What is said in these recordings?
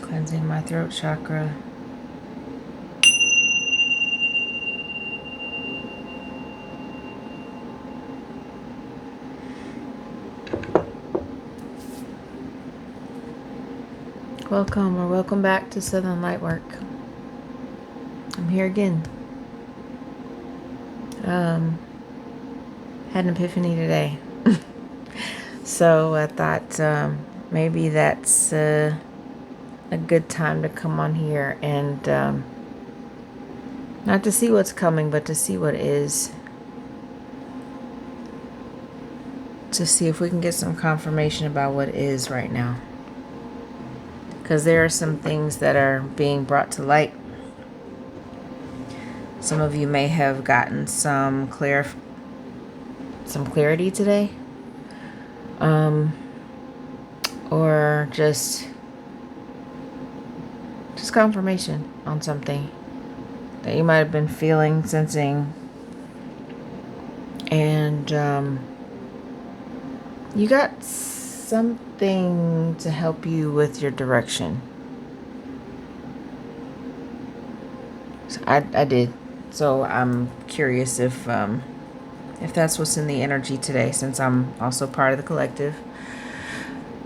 Cleansing my throat chakra. Welcome back to Southern Lightwork. I'm here again. Had an epiphany today. So I thought maybe that's a good time to come on here and not to see what's coming, but to see what is. To see if we can get some confirmation about what is right now. Because there are some things that are being brought to light. Some of you may have gotten some clarity today. Or just confirmation on something that you might have been feeling, sensing. And you got something to help you with your direction. So I did. So I'm curious if that's what's in the energy today, since I'm also part of the collective.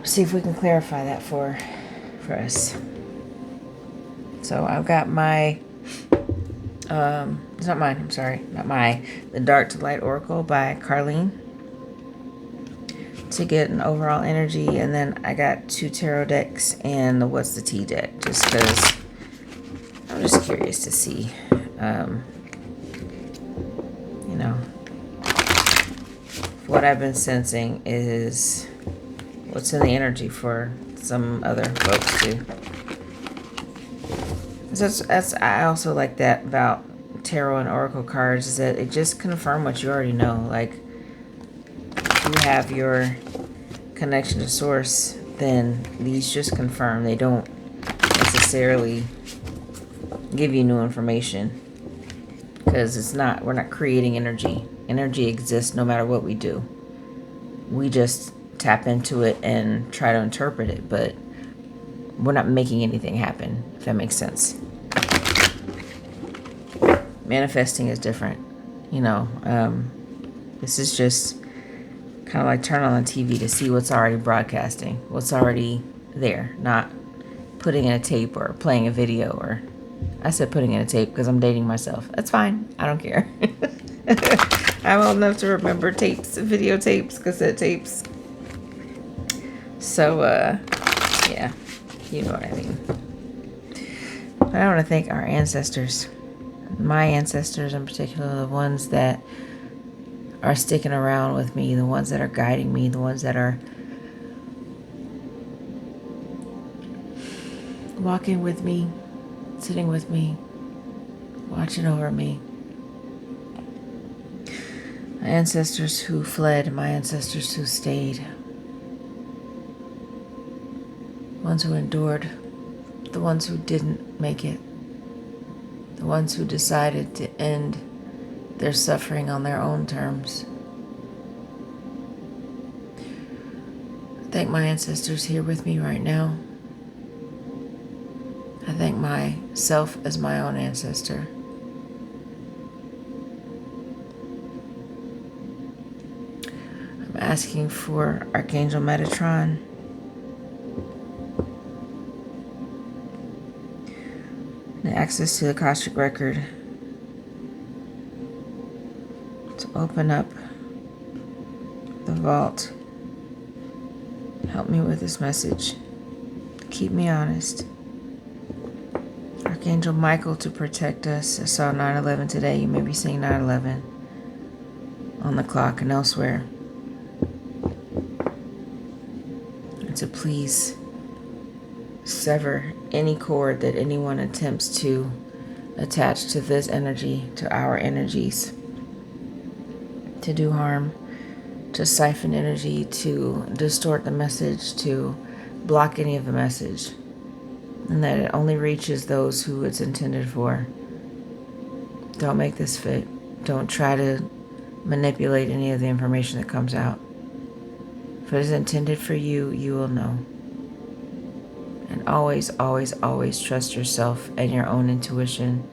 See if we can clarify that for us. So I've got my it's not mine, I'm sorry, the Dark to Light Oracle by Carlene, to get an overall energy. And then I got 2 tarot decks and the What's the Tea deck, just because I'm just curious to see, what I've been sensing is what's in the energy for some other folks too. I also like that about tarot and oracle cards, is that it just confirm what you already know. Like, if you have your connection to source, then these just confirm. They don't necessarily give you new information, because we're not creating energy. Energy exists no matter what we do. We just tap into it and try to interpret it, but we're not making anything happen, if that makes sense. Manifesting is different, this is just kind of like turn on the TV to see what's already broadcasting, what's already there, not putting in a tape or playing a video. Or I said putting in a tape because I'm dating myself. That's fine, I don't care. I'm old enough to remember tapes, videotapes, cassette tapes. So yeah, you know what I mean. But I want to thank our ancestors. My ancestors in particular, the ones that are sticking around with me, the ones that are guiding me, the ones that are walking with me, sitting with me, watching over me. My ancestors who fled, my ancestors who stayed, ones who endured, the ones who didn't make it, the ones who decided to end their suffering on their own terms. I thank my ancestors here with me right now. I thank myself as my own ancestor. I'm asking for Archangel Metatron and access to the Akashic Record to open up the vault. Help me with this message. Keep me honest. Archangel Michael to protect us. I saw 9/11 today. You may be seeing 9/11 on the clock and elsewhere. And to please sever any cord that anyone attempts to attach to this energy, to our energies, to do harm, to siphon energy, to distort the message, to block any of the message, and that it only reaches those who it's intended for. Don't make this fit. Don't try to manipulate any of the information that comes out. If it is intended for you, you will know. And always, always, always trust yourself and your own intuition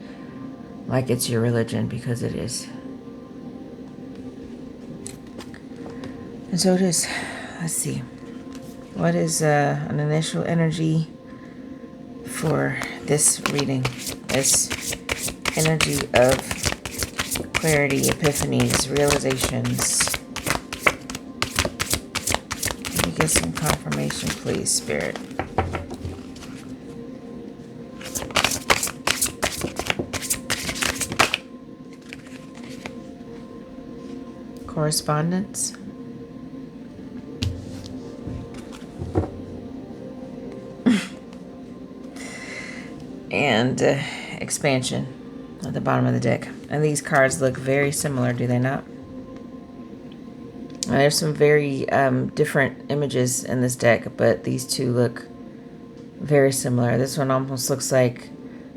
like it's your religion, because it is. And so it is. Let's see. What is an initial energy for this reading? This energy of clarity, epiphanies, realizations. Let me get some confirmation, please, Spirit. Correspondence. And expansion at the bottom of the deck. And these cards look very similar, do they not? There's some very different images in this deck, but these two look very similar. This one almost looks like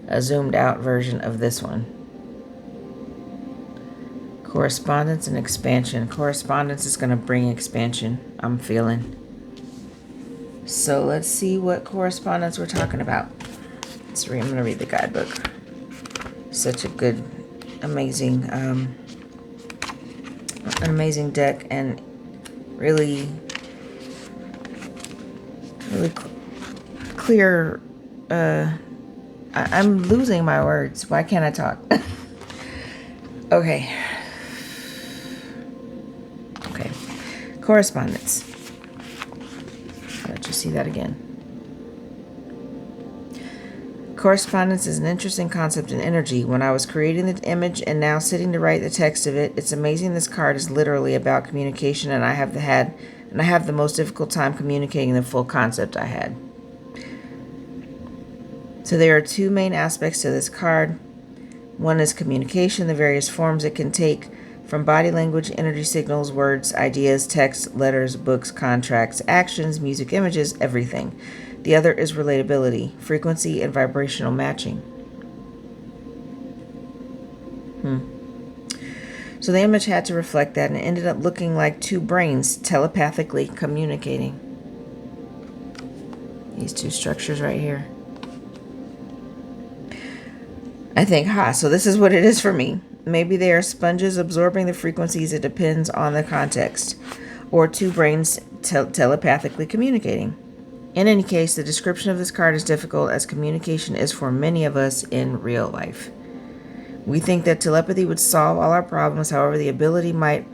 a zoomed out version of this one. Correspondence and expansion. Correspondence is going to bring expansion, I'm feeling. So let's see what correspondence we're talking about. I'm going to read the guidebook. Such a good, amazing, an amazing deck, and really clear. I'm losing my words. Why can't I talk? Okay. Correspondence. I'll let you see that again. Correspondence is an interesting concept in energy. When I was creating the image and now sitting to write the text of it, it's amazing this card is literally about communication, and I have the most difficult time communicating the full concept I had. So there are two main aspects to this card. One is communication, the various forms it can take, from body language, energy signals, words, ideas, text, letters, books, contracts, actions, music, images, everything. The other is relatability, frequency, and vibrational matching. So the image had to reflect that, and it ended up looking like two brains telepathically communicating. These two structures right here. I think, so this is what it is for me. Maybe they are sponges absorbing the frequencies. It depends on the context. Or two brains telepathically communicating. In any case, the description of this card is difficult, as communication is for many of us in real life. We think that telepathy would solve all our problems. However, the ability might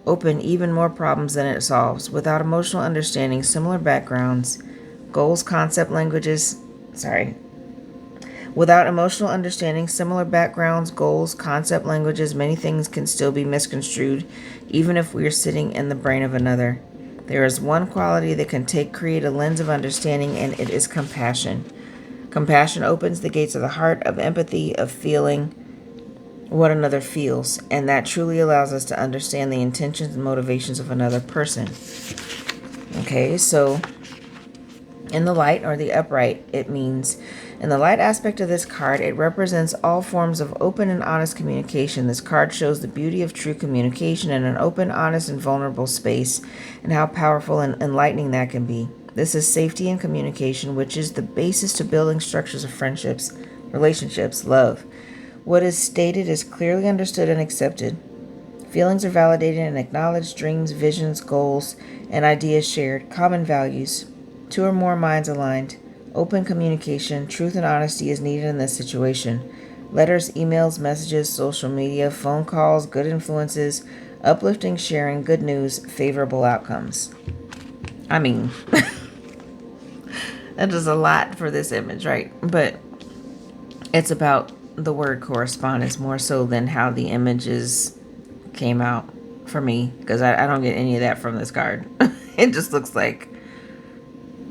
open even more problems than it solves. Without emotional understanding, similar backgrounds, goals, concept languages, Without emotional understanding, similar backgrounds, goals, concept languages, many things can still be misconstrued, even if we are sitting in the brain of another. There is one quality that can create a lens of understanding, and it is compassion. Compassion opens the gates of the heart, of empathy, of feeling what another feels, and that truly allows us to understand the intentions and motivations of another person. Okay, so in the light or the upright, it means in the light aspect of this card, it represents all forms of open and honest communication. This card shows the beauty of true communication in an open, honest, and vulnerable space, and how powerful and enlightening that can be. This is safety and communication, which is the basis to building structures of friendships, relationships, love. What is stated is clearly understood and accepted. Feelings are validated and acknowledged, dreams, visions, goals, and ideas shared, common values. Two or more minds aligned. Open communication, truth and honesty is needed in this situation. Letters, emails, messages, social media, phone calls, good influences, uplifting, sharing, good news, favorable outcomes. I mean, that is a lot for this image, right? But it's about the word correspondence more so than how the images came out for me, because I don't get any of that from this card. It just looks like,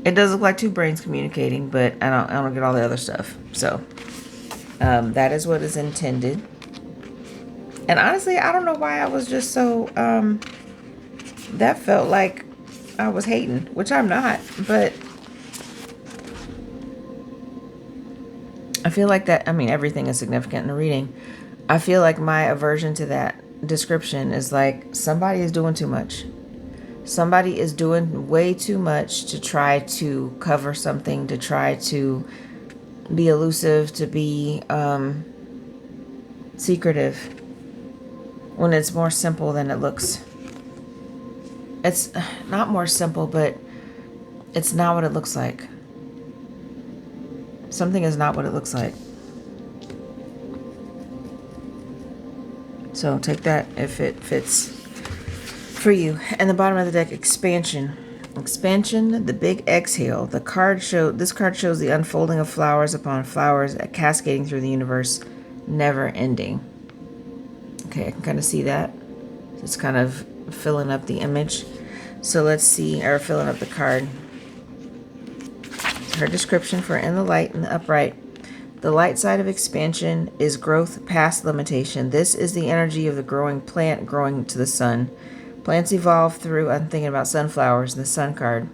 it does look like two brains communicating, but I don't get all the other stuff. So that is what is intended. And honestly, I don't know why I was just so that felt like I was hating, which I'm not, but I feel like that, I mean, everything is significant in the reading. I feel like my aversion to that description is like somebody is doing too much. Somebody is doing way too much to try to cover something, to try to be elusive, to be secretive, when it's more simple than it looks. It's not more simple, but it's not what it looks like. Something is not what it looks like. So take that if it fits for you. And the bottom of the deck, expansion. Expansion, the big exhale. This card shows the unfolding of flowers upon flowers, cascading through the universe, never ending. Okay, I can kind of see that. It's kind of filling up the image. So let's see, or filling up the card. Her description for in the light and the upright. The light side of expansion is growth past limitation. This is the energy of the growing plant growing to the sun. Plants evolve through, I'm thinking about sunflowers, the sun card.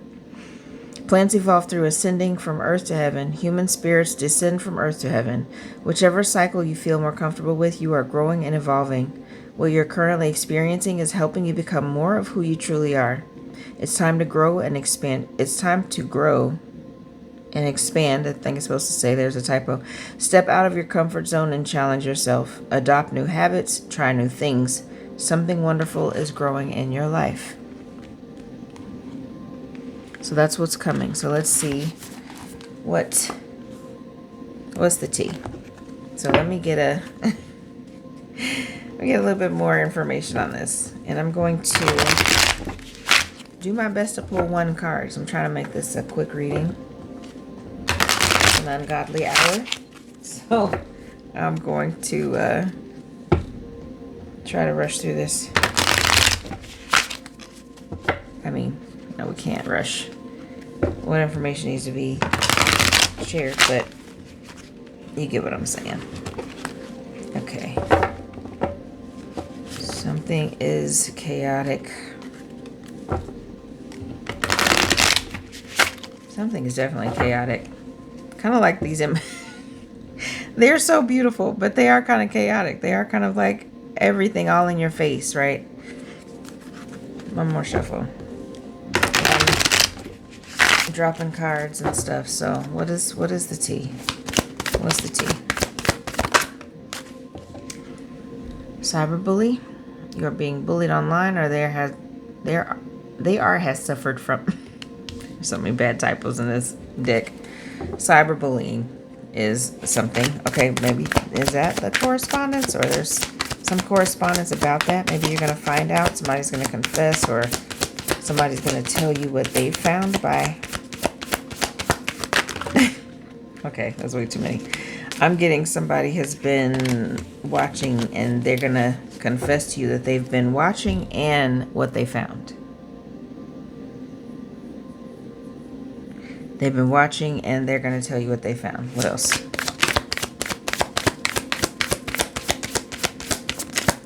Plants evolve through ascending from earth to heaven. Human spirits descend from earth to heaven. Whichever cycle you feel more comfortable with, you are growing and evolving. What you're currently experiencing is helping you become more of who you truly are. It's time to grow and expand. It's time to grow and expand. I think it's supposed to say, there's a typo. Step out of your comfort zone and challenge yourself. Adopt new habits. Try new things. Something wonderful is growing in your life. So that's what's coming. So let's see what's the tea. So let me get a little bit more information on this, and I'm going to do my best to pull one card. So I'm trying to make this a quick reading. It's an ungodly hour, so I'm going to try to rush through this. I mean, no, we can't rush. What information needs to be shared, but you get what I'm saying. Okay. Something is chaotic. Something is definitely chaotic. Kind of like these they're so beautiful, but they are kind of chaotic. They are kind of like everything all in your face, right? One more shuffle. I'm dropping cards and stuff. So what is the tea? What's the tea? Cyberbully. You're being bullied online, or they has suffered from. There's so many bad typos in this deck. Cyberbullying is something. Okay, maybe is that the correspondence, or there's some correspondence about that. Maybe you're going to find out. Somebody's going to confess, or somebody's going to tell you what they found by... Okay, that's way too many. I'm getting somebody has been watching, and they're going to confess to you that they've been watching and what they found. They've been watching, and they're going to tell you what they found. What else?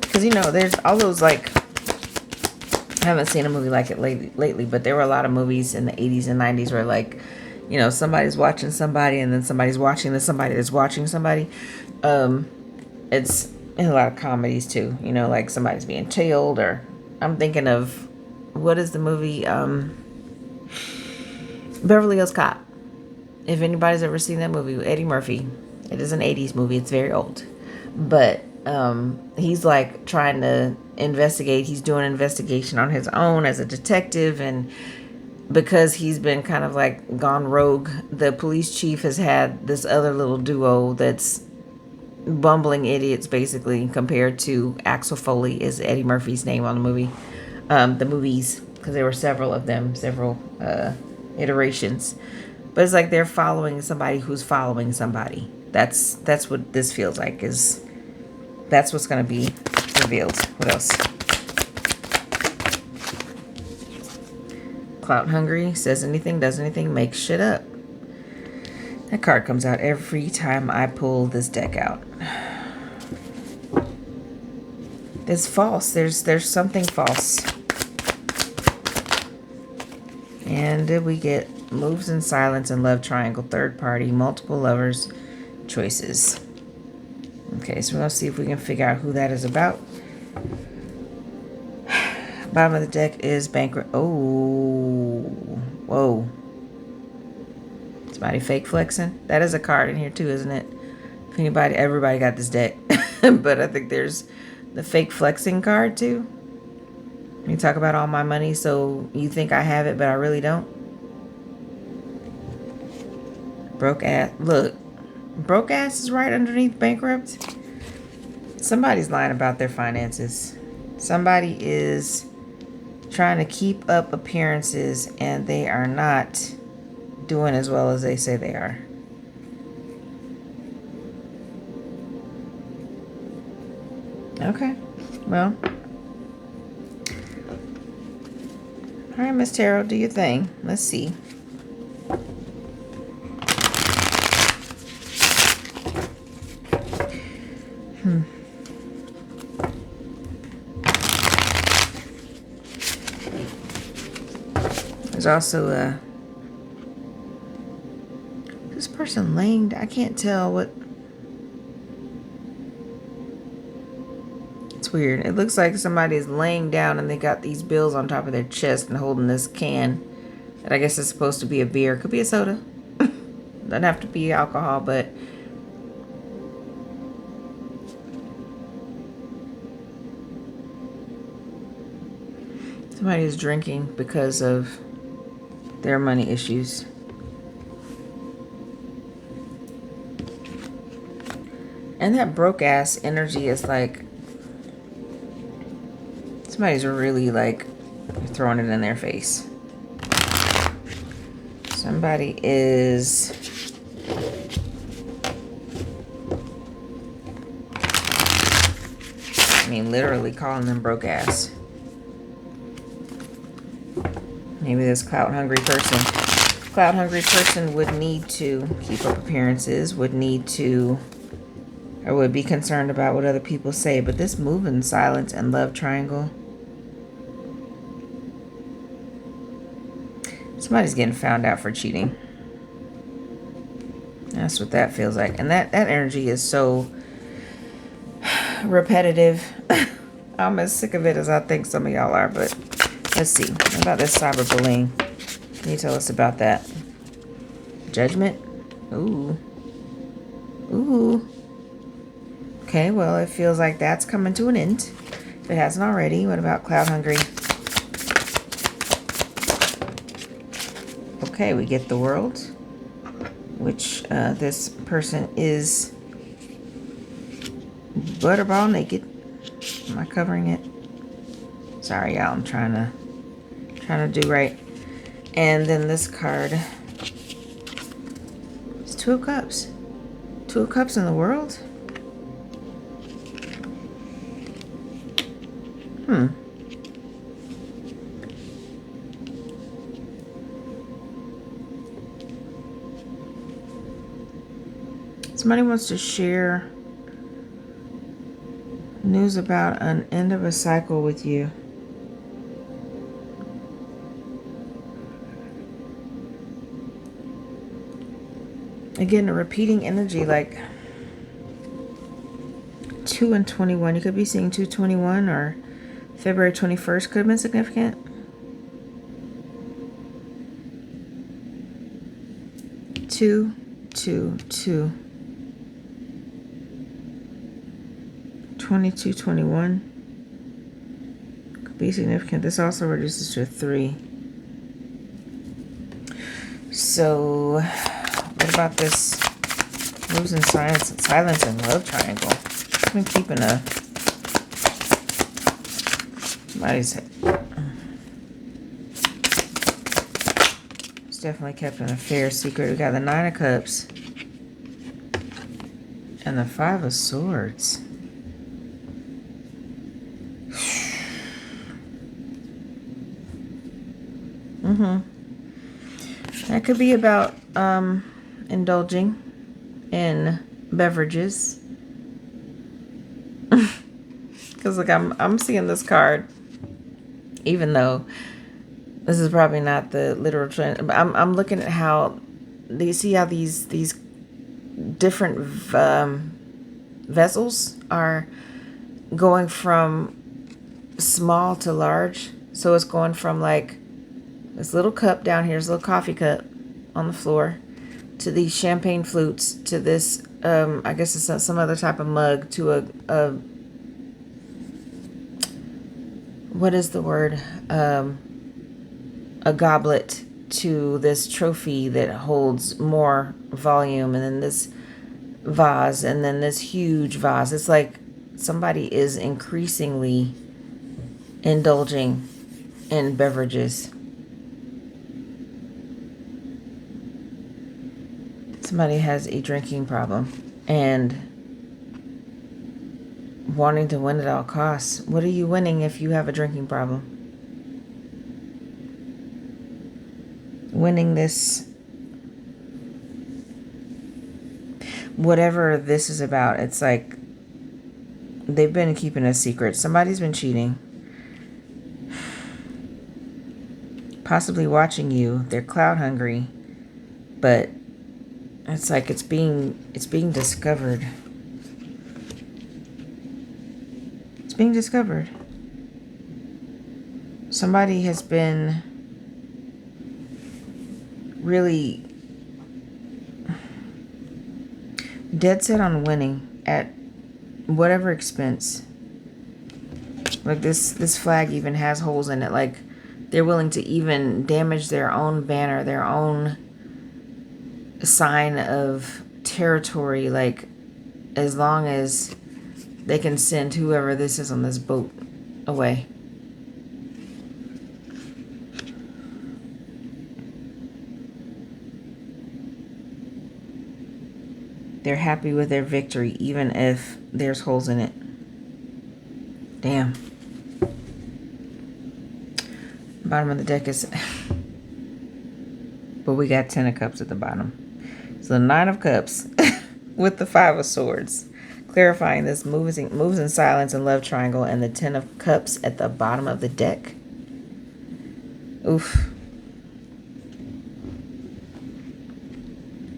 Because, you know, there's all those, like, I haven't seen a movie like it lately, but there were a lot of movies in the 80s and 90s where, like, you know, somebody's watching somebody, and then somebody's watching somebody that's watching somebody. It's in a lot of comedies, too. You know, like somebody's being tailed, or I'm thinking of, what is the movie? Beverly Hills Cop. If anybody's ever seen that movie with Eddie Murphy, it is an 80s movie. It's very old. But he's like trying to investigate. He's doing an investigation on his own as a detective, and because he's been kind of like gone rogue, the police chief has had this other little duo that's bumbling idiots, basically, compared to Axel Foley is Eddie Murphy's name on the movie. The movies, because there were several of them, several iterations. But it's like they're following somebody who's following somebody. That's what this feels like. That's what's going to be revealed. What else? Clout hungry, says anything, does anything, makes shit up. That card comes out every time I pull this deck out. It's false. There's something false. And we get moves in silence and love triangle, third party, multiple lovers, choices. Okay, so we're going to see if we can figure out who that is about. Bottom of the deck is bankrupt. Oh, whoa. Somebody fake flexing. That is a card in here too, isn't it? If everybody got this deck. But I think there's the fake flexing card too. You talk about all my money, so you think I have it, but I really don't. Broke ass. Look, broke ass is right underneath bankrupt. Somebody's lying about their finances. Somebody is trying to keep up appearances, and they are not doing as well as they say they are. Okay, well. All right, Miss Tarot, do your thing. Let's see. There's also this person laying. I can't tell what. It's weird. It looks like somebody is laying down and they got these bills on top of their chest and holding this can that I guess is supposed to be a beer. Could be a soda. Doesn't have to be alcohol, but somebody is drinking because of their money issues. And that broke ass energy is like somebody's really like throwing it in their face. Somebody is literally calling them broke ass. Maybe this clout hungry person. Clout hungry person would need to keep up appearances, would need to, or would be concerned about what other people say. But this move in silence and love triangle. Somebody's getting found out for cheating. That's what that feels like. And that energy is so repetitive. I'm as sick of it as I think some of y'all are, but let's see. What about this cyberbullying? Can you tell us about that? Judgment? Ooh. Ooh. Okay, well, it feels like that's coming to an end. If it hasn't already. What about cloud hungry? Okay, we get the world, which this person is butterball naked. Am I covering it? Sorry, y'all. I'm trying to do right. And then this card is Two of Cups. Two of Cups in the world? Somebody wants to share news about an end of a cycle with you. Again, a repeating energy like 2 and 21. You could be seeing 2/21 or February 21st could have been significant. Two, 22/21 could be significant. This also reduces to a 3. So, what about this moves in silence and love triangle? I've been keeping somebody's. It's definitely kept an affair secret. We got the 9 of Cups and the 5 of Swords. That could be about indulging in beverages. Because look, I'm seeing this card, even though this is probably not the literal trend. But I'm looking at how, do you see how these different vessels are going from small to large? So it's going from like this little cup down here, this little coffee cup on the floor, to these champagne flutes, to this, I guess it's some other type of mug, to a what is the word? A goblet, to this trophy that holds more volume, and then this vase, and then this huge vase. It's like somebody is increasingly indulging in beverages. Somebody has a drinking problem and wanting to win at all costs. What are you winning if you have a drinking problem? Winning this, whatever this is about, it's like they've been keeping a secret. Somebody's been cheating, possibly watching you. They're clout hungry, but it's like it's being discovered. It's being discovered. Somebody has been really dead set on winning at whatever expense. Like this flag even has holes in it. Like they're willing to even damage their own banner, their own sign of territory, like as long as they can send whoever this is on this boat away. They're happy with their victory, even if there's holes in it. Damn. Bottom of the deck is... but we got 10 of cups at the bottom. So 9 of cups with the 5 of swords. Clarifying this moves in silence and love triangle, and the 10 of cups at the bottom of the deck. Oof.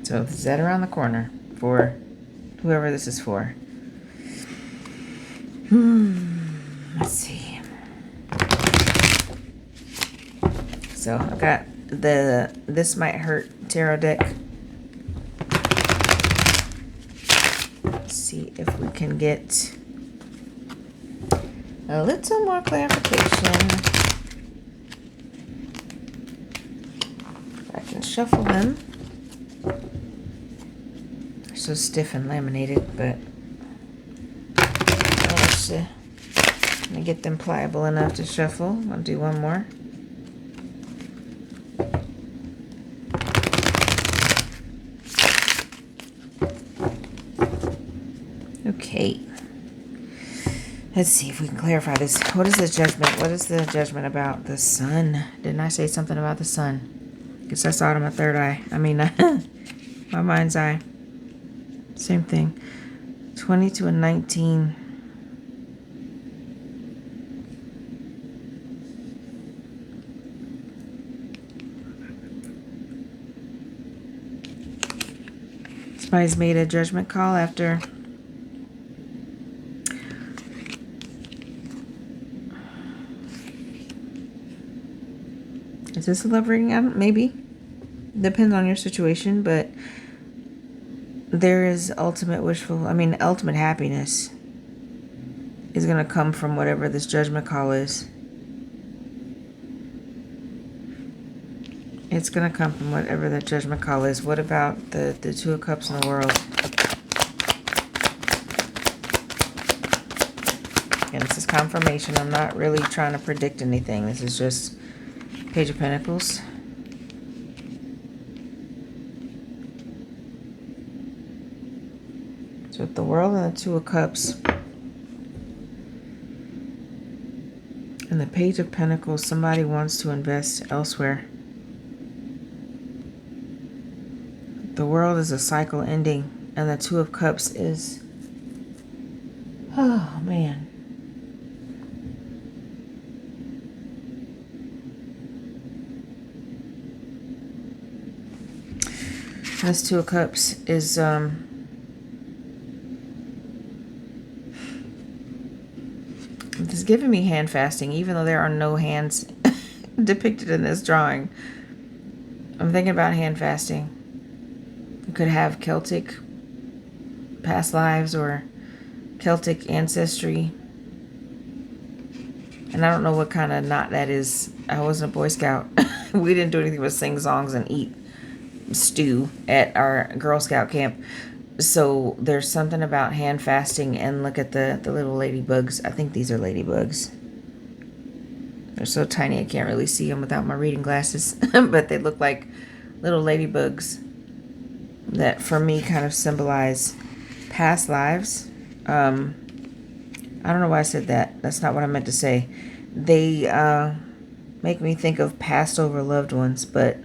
So this is that around the corner for whoever this is for. Let's see. So I got the This Might Hurt tarot deck. Let's see if we can get a little more clarification. If I can shuffle them. They're so stiff and laminated, but I managed to get them pliable enough to shuffle. I'll do one more. Okay. Let's see if we can clarify this. What is the judgment? What is the judgment about? The sun. Didn't I say something about the sun? Guess I saw it in my third eye. I mean, my mind's eye. Same thing. 20 to a 19. Somebody's made a judgment call after is this a love reading? I don't, maybe. Depends on your situation, but there is ultimate happiness is going to come from whatever this judgment call is. It's going to come from whatever that judgment call is. What about the 2 of Cups in the world? And this is confirmation. I'm not really trying to predict anything. This is just Page of Pentacles. So with the World and the 2 of Cups and the Page of Pentacles, somebody wants to invest elsewhere. The World is a cycle ending, and the 2 of Cups is, oh man. This 2 of Cups is this giving me hand fasting, even though there are no hands depicted in this drawing. I'm thinking about hand fasting. You could have Celtic past lives or Celtic ancestry. And I don't know what kind of knot that is. I wasn't a Boy Scout. We didn't do anything but sing songs and eat stew at our Girl Scout camp. So there's something about hand fasting. And look at the little ladybugs. I think these are ladybugs. They're so tiny I can't really see them without my reading glasses. But they look like little ladybugs that for me kind of symbolize past lives. I don't know why I said that. That's not what I meant to say. They make me think of past over loved ones, but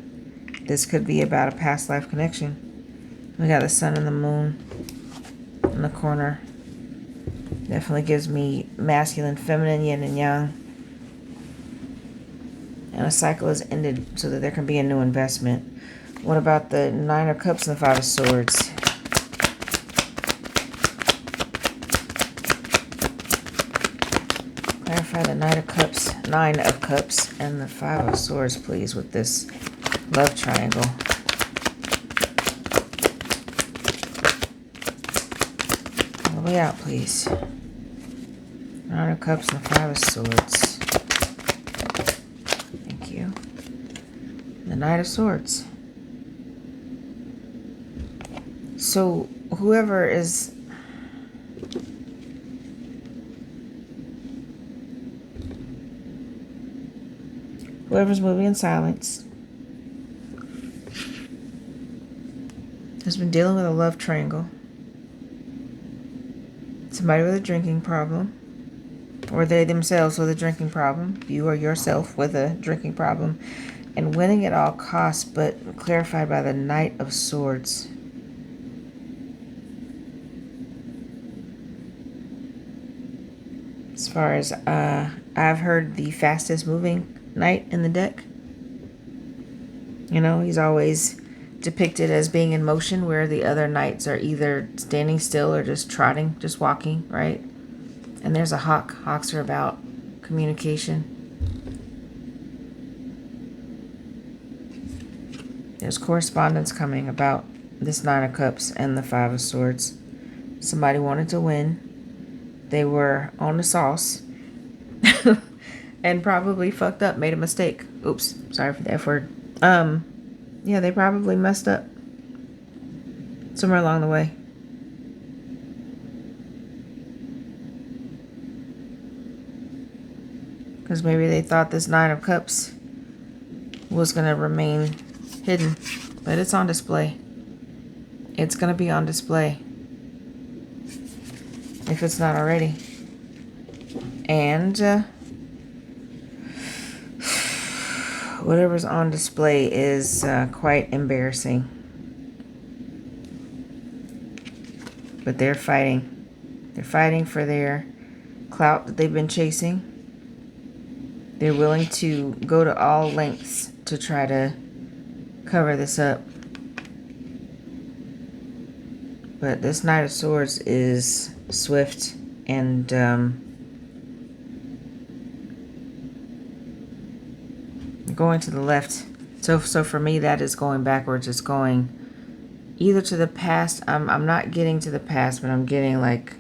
this could be about a past life connection. We got the sun and the moon in the corner. Definitely gives me masculine, feminine, yin and yang. And a cycle is ended so that there can be a new investment. What about the Nine of Cups and the Five of Swords? Clarify the Nine of Cups, and the Five of Swords, please, with this love triangle. All the way out, please. Nine of Cups and the Five of Swords. Thank you. The Knight of Swords. So, whoever is... whoever's moving in silence has been dealing with a love triangle. Somebody with a drinking problem, or they themselves with a drinking problem, you or yourself with a drinking problem, and winning at all costs, but clarified by the Knight of Swords. As far as I've heard, the fastest moving knight in the deck. You know, he's always depicted as being in motion, where the other knights are either standing still or just trotting, just walking, right? And there's a hawk. Hawks are about communication. There's correspondence coming about this Nine of Cups and the Five of Swords. Somebody wanted to win. They were on the sauce. And probably fucked up, made a mistake. Oops, sorry for the F word. Yeah, they probably messed up somewhere along the way. Because maybe they thought this Nine of Cups was going to remain hidden. But it's on display. It's going to be on display. If it's not already. And whatever's on display is quite embarrassing. But they're fighting. They're fighting for their clout that they've been chasing. They're willing to go to all lengths to try to cover this up. But this Knight of Swords is swift and going to the left. So for me, that is going backwards. It's going either to the past. I'm not getting to the past, but I'm getting like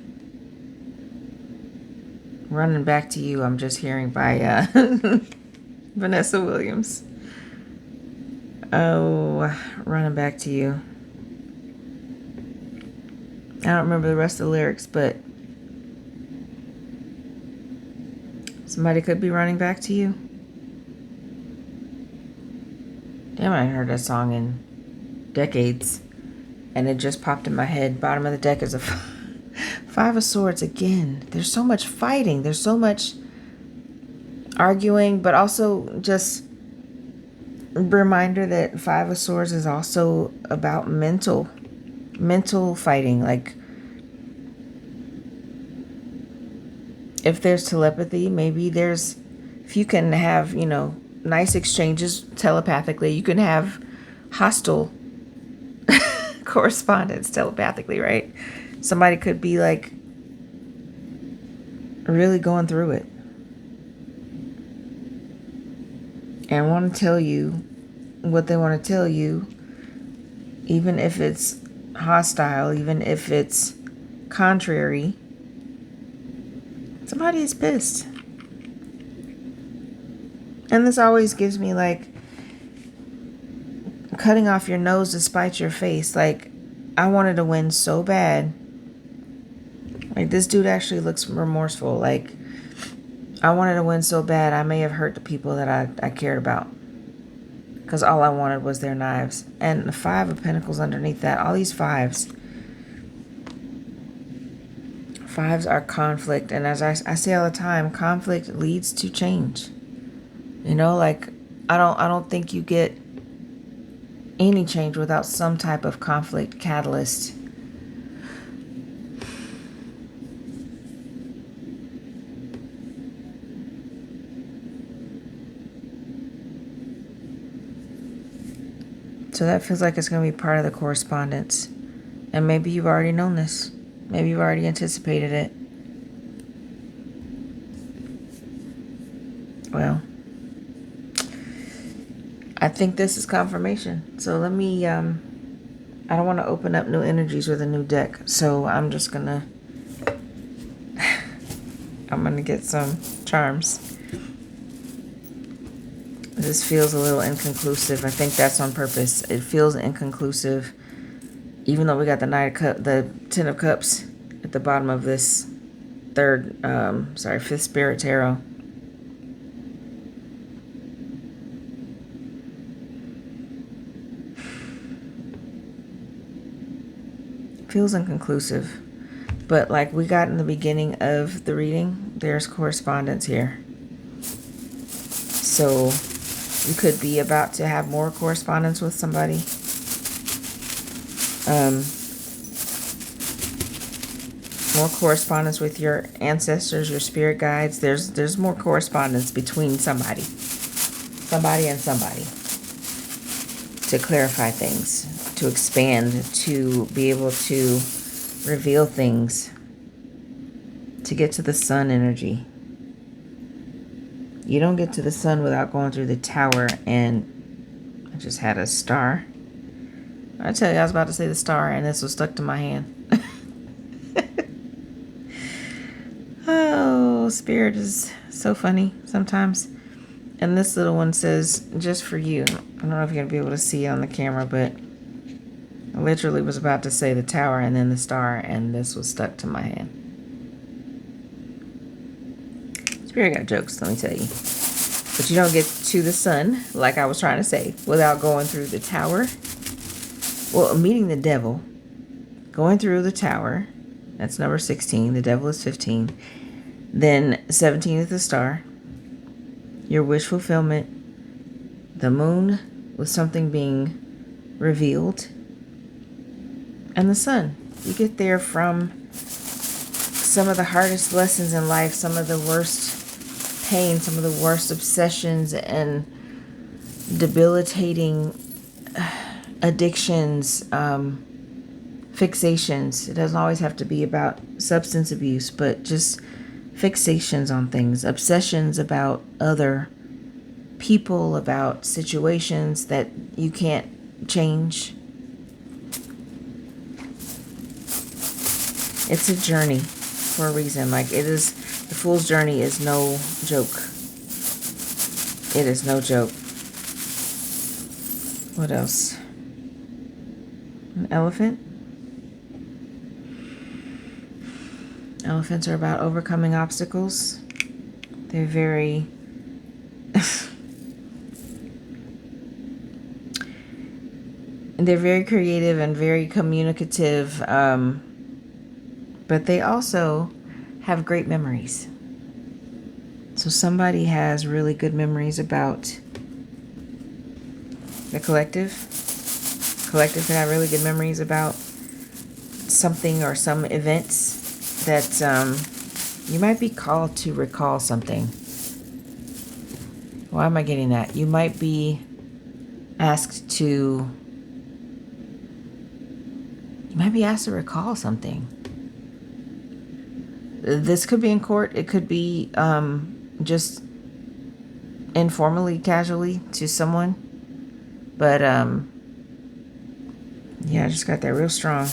running back to you. I'm just hearing by Vanessa Williams. Oh, running back to you. I don't remember the rest of the lyrics, but somebody could be running back to you. Damn, I haven't heard that song in decades. And it just popped in my head. Bottom of the deck is a Five of Swords again. There's so much fighting. There's so much arguing, but also just a reminder that Five of Swords is also about mental fighting. Like, if there's telepathy, maybe there's, if you can have, you know, nice exchanges telepathically, you can have hostile correspondence telepathically, right? Somebody could be like really going through it, and want to tell you what they want to tell you, even if it's hostile, even if it's contrary. Somebody is pissed. And this always gives me like cutting off your nose to spite your face. Like, I wanted to win so bad. Like, this dude actually looks remorseful. Like, I wanted to win so bad, I may have hurt the people that I cared about. Because all I wanted was their knives. And the 5 of Pentacles underneath that. All these 5s. 5s are conflict. And as I say all the time, conflict leads to change. You know, like, I don't think you get any change without some type of conflict catalyst. So that feels like it's going to be part of the correspondence. And maybe you've already known this. Maybe you've already anticipated it. Well, I think this is confirmation. So let me, I don't want to open up new energies with a new deck. So I'm just going to, I'm going to get some charms. This feels a little inconclusive. I think that's on purpose. It feels inconclusive. Even though we got the 10 of Cups at the bottom of this 5th Spirit Tarot. Feels inconclusive. But like we got in the beginning of the reading, there's correspondence here. So you could be about to have more correspondence with somebody. More correspondence with your ancestors, your spirit guides. There's more correspondence between somebody and somebody, to clarify things, to expand, to be able to reveal things, to get to the sun energy. You don't get to the sun without going through the tower, and I just had a star. I tell you, I was about to say the star, and this was stuck to my hand. Oh, Spirit is so funny sometimes. And this little one says, just for you. I don't know if you're going to be able to see it on the camera, but I literally was about to say the tower and then the star, and this was stuck to my hand. Spirit got jokes, let me tell you. But you don't get to the sun, like I was trying to say, without going through the tower. Well, meeting the devil, going through the tower, that's number 16, the devil is 15. Then 17 is the star, your wish fulfillment, the moon with something being revealed, and the sun. You get there from some of the hardest lessons in life, some of the worst pain, some of the worst obsessions and debilitating addictions, fixations. It doesn't always have to be about substance abuse, but just fixations on things, obsessions about other people, about situations that you can't change. It's a journey for a reason. Like, it is, the Fool's journey is no joke. It is no joke. What else? An elephant? Elephants are about overcoming obstacles. They're very they're very creative and very communicative, but they also have great memories. So somebody has really good memories about the collective. Collective can have really good memories about something or some events that you might be called to recall something. Why am I getting that? You might be asked to recall something. This could be in court. It could be just informally, casually to someone. But yeah, I just got that real strong.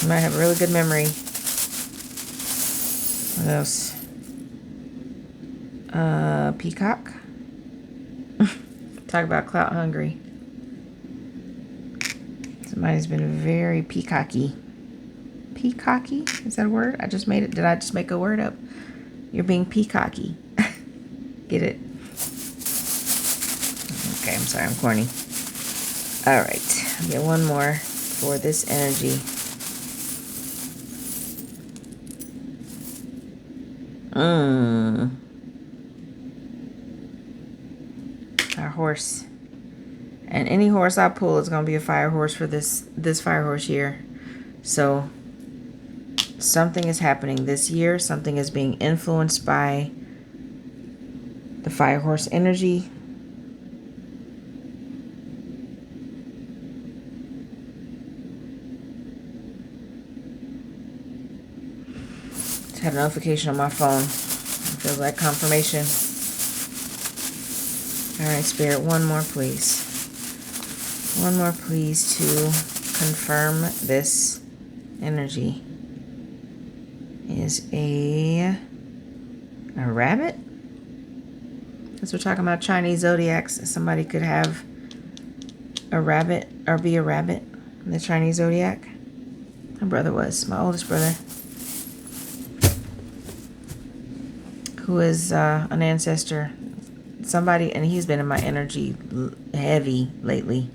You might have a really good memory. What else? Peacock. Talk about clout hungry. Somebody's been very peacocky. Peacocky? Is that a word? I just made it. Did I just make a word up? You're being peacocky. Get it? Okay, I'm sorry, I'm corny. Alright, get one more for this energy. Our horse. And any horse I pull is going to be a fire horse for this fire horse here. So something is happening this year. Something is being influenced by the fire horse energy. Just had a notification on my phone. It feels like confirmation. All right, Spirit, one more, please. One more, please, to confirm this energy. Is a rabbit? Because we're talking about Chinese zodiacs. Somebody could have a rabbit or be a rabbit in the Chinese zodiac. My brother was, my oldest brother, who is an ancestor. Somebody, and he's been in my energy heavy lately,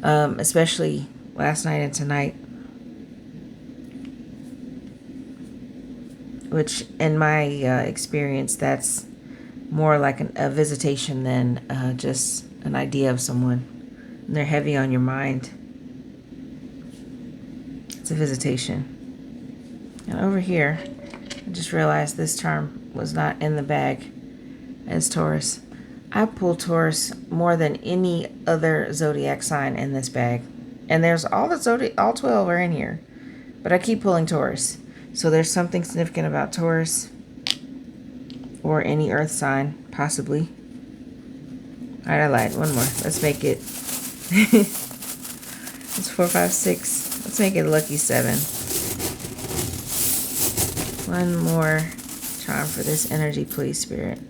especially last night and tonight, which in my experience, that's more like a visitation than just an idea of someone. And they're heavy on your mind. It's a visitation. And over here, I just realized this charm was not in the bag as Taurus. I pull Taurus more than any other zodiac sign in this bag. And there's all 12 are in here. But I keep pulling Taurus. So there's something significant about Taurus. Or any earth sign, possibly. Alright, I lied. One more. Let's make it. It's 4, 5, 6. Let's make it lucky 7. One more charm for this energy, please, Spirit.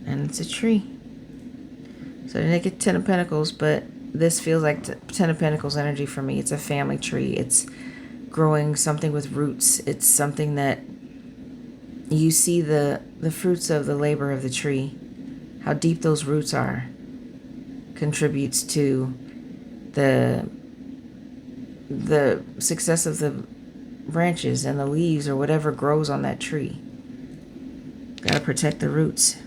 And it's a tree. So I didn't get 10 of Pentacles, but this feels like 10 of Pentacles energy for me. It's a family tree. It's growing something with roots. It's something that you see the fruits of the labor of the tree. How deep those roots are contributes to the success of the branches and the leaves or whatever grows on that tree. Gotta protect the roots.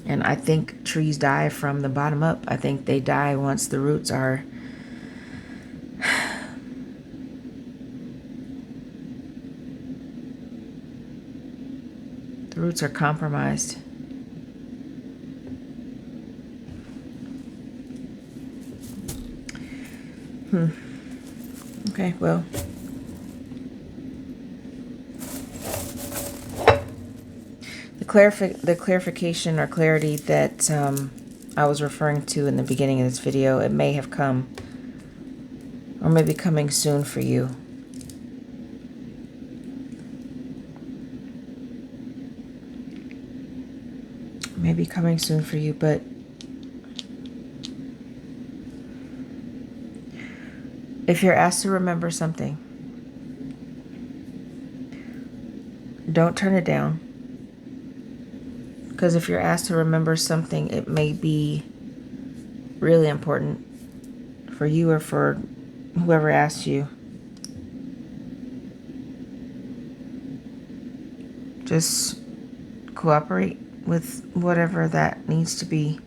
And I think trees die from the bottom up. I think they die once the roots are compromised. Okay, well. The clarification or clarity that I was referring to in the beginning of this video, it may have come or may be coming soon for you. Maybe coming soon for you, but if you're asked to remember something, don't turn it down. Because if you're asked to remember something, it may be really important for you or for whoever asked you. Just cooperate with whatever that needs to be.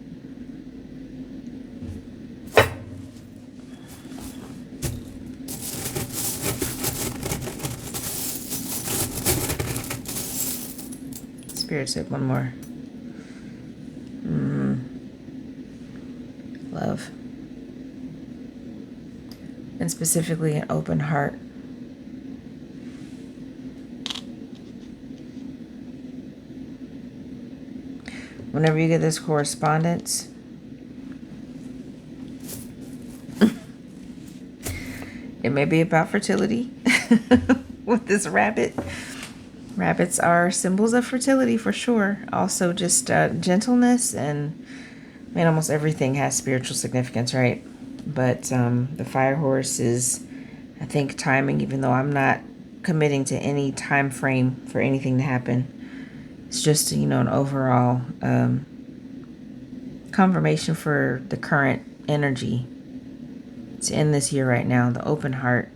Spirit said one more. Love. And specifically an open heart. Whenever you get this correspondence, it may be about fertility with this rabbit. Rabbits are symbols of fertility for sure. Also just gentleness, and I mean, almost everything has spiritual significance, right? But the fire horse is, I think, timing, even though I'm not committing to any time frame for anything to happen. It's just, an overall confirmation for the current energy to end this year right now. The open heart,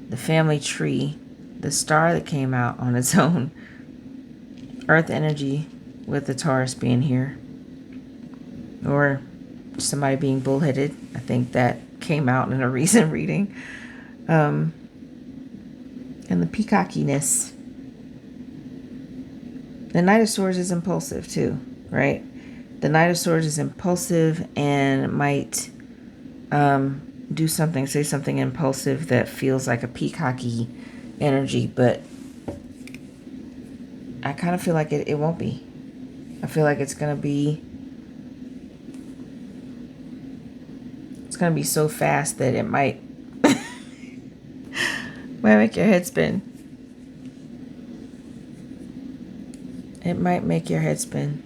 the family tree, the star that came out on its own, earth energy with the Taurus being here, or somebody being bullheaded. I think that came out in a recent reading. And the peacockiness. The Knight of Swords is impulsive too, right? The Knight of Swords is impulsive and might do something, say something impulsive that feels like a peacocky energy, but I kind of feel like it won't be. I feel like it's going to be so fast that it might make your head spin. It might make your head spin.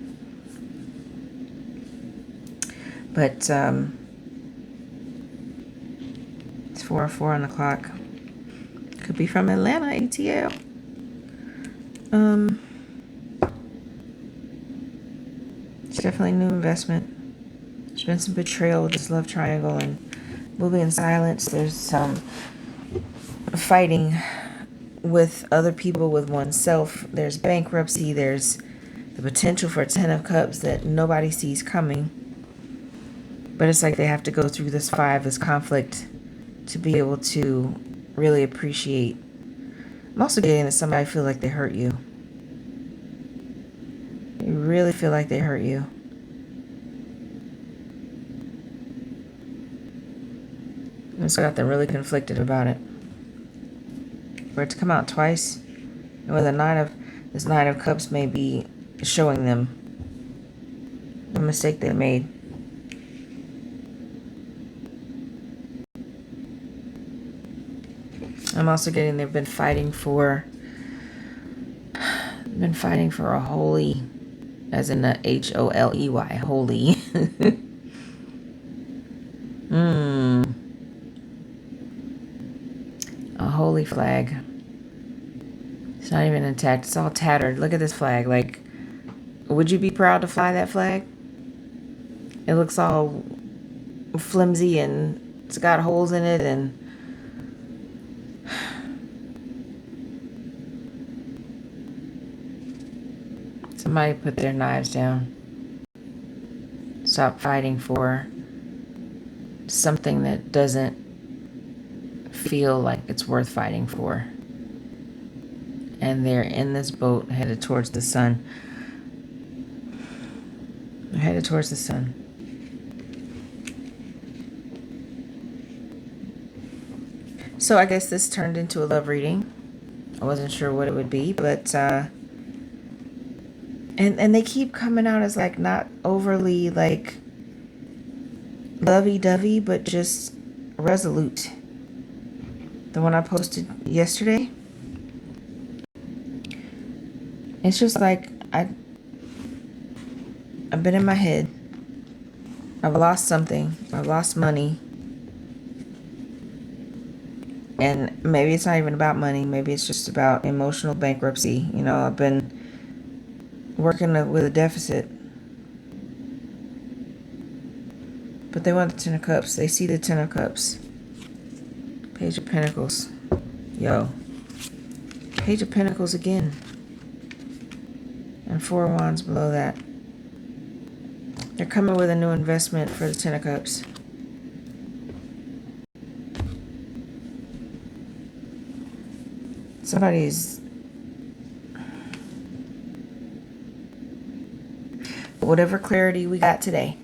But it's 4:04 on the clock. Could be from Atlanta, ATL. It's definitely a new investment. There's been some betrayal with this love triangle and moving in silence. There's some fighting with other people, with oneself. There's bankruptcy. There's the potential for a 10 of Cups that nobody sees coming. But it's like they have to go through this conflict to be able to really appreciate. I'm also getting that somebody feel like they hurt you. You really feel like they hurt you. And it's got them really conflicted about it. For it to come out twice, and where this Nine of Cups may be showing them the mistake they made. I'm also getting they've been fighting for a holy, as in the HOLEY, holy. A holy flag. It's not even intact. It's all tattered. Look at this flag. Like, would you be proud to fly that flag? It looks all flimsy and it's got holes in it, and somebody put their knives down. Stop fighting for something that doesn't feel like it's worth fighting for. And they're in this boat headed towards the sun. They're headed towards the sun. So I guess this turned into a love reading. I wasn't sure what it would be, but and they keep coming out as like not overly like lovey-dovey, but just resolute. The one I posted yesterday. It's just like I've been in my head. I've lost something. I've lost money. And maybe it's not even about money. Maybe it's just about emotional bankruptcy. I've been working with a deficit. But they want the 10 of Cups. They see the 10 of Cups. Page of Pentacles. Yo. Page of Pentacles again. And 4 of Wands below that. They're coming with a new investment for the 10 of Cups. Somebody's... Whatever clarity we got today.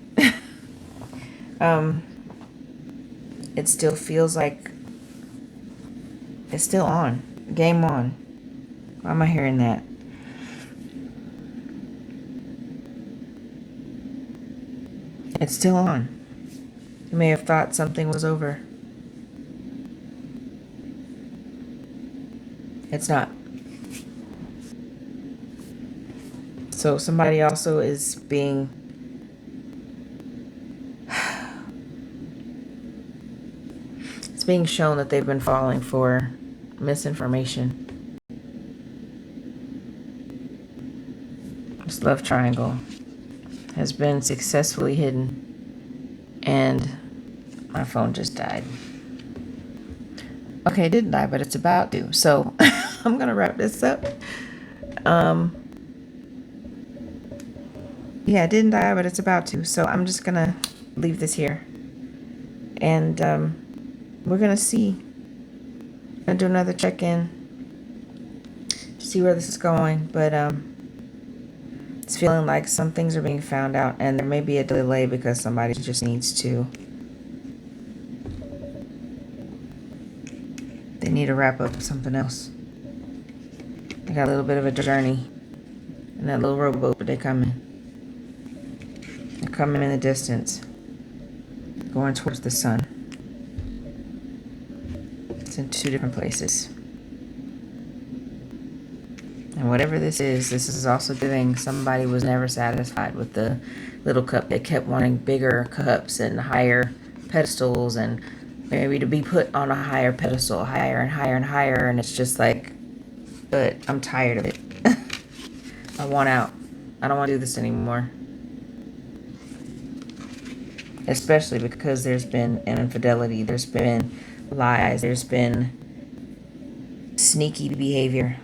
It still feels like it's still on. Game on. Why am I hearing that? It's still on. You may have thought something was over. It's not. So somebody also is being it's being shown that they've been falling for misinformation. This love triangle has been successfully hidden. And my phone just died. Okay, it didn't die, but it's about to. So I'm going to wrap this up. Yeah, it didn't die, but it's about to. So I'm just going to leave this here. And we're going to see. I'm going to do another check-in. See where this is going. But it's feeling like some things are being found out. And there may be a delay because somebody just needs to. They need to wrap up something else. They got a little bit of a journey in that little rowboat, but they're coming. They're coming in the distance, going towards the sun. It's in 2 different places. And whatever this is also giving somebody was never satisfied with the little cup. They kept wanting bigger cups and higher pedestals and maybe to be put on a higher pedestal, higher and higher and higher, and it's just like, but I'm tired of it. I want out. I don't want to do this anymore. Especially because there's been an infidelity, there's been lies, there's been sneaky behavior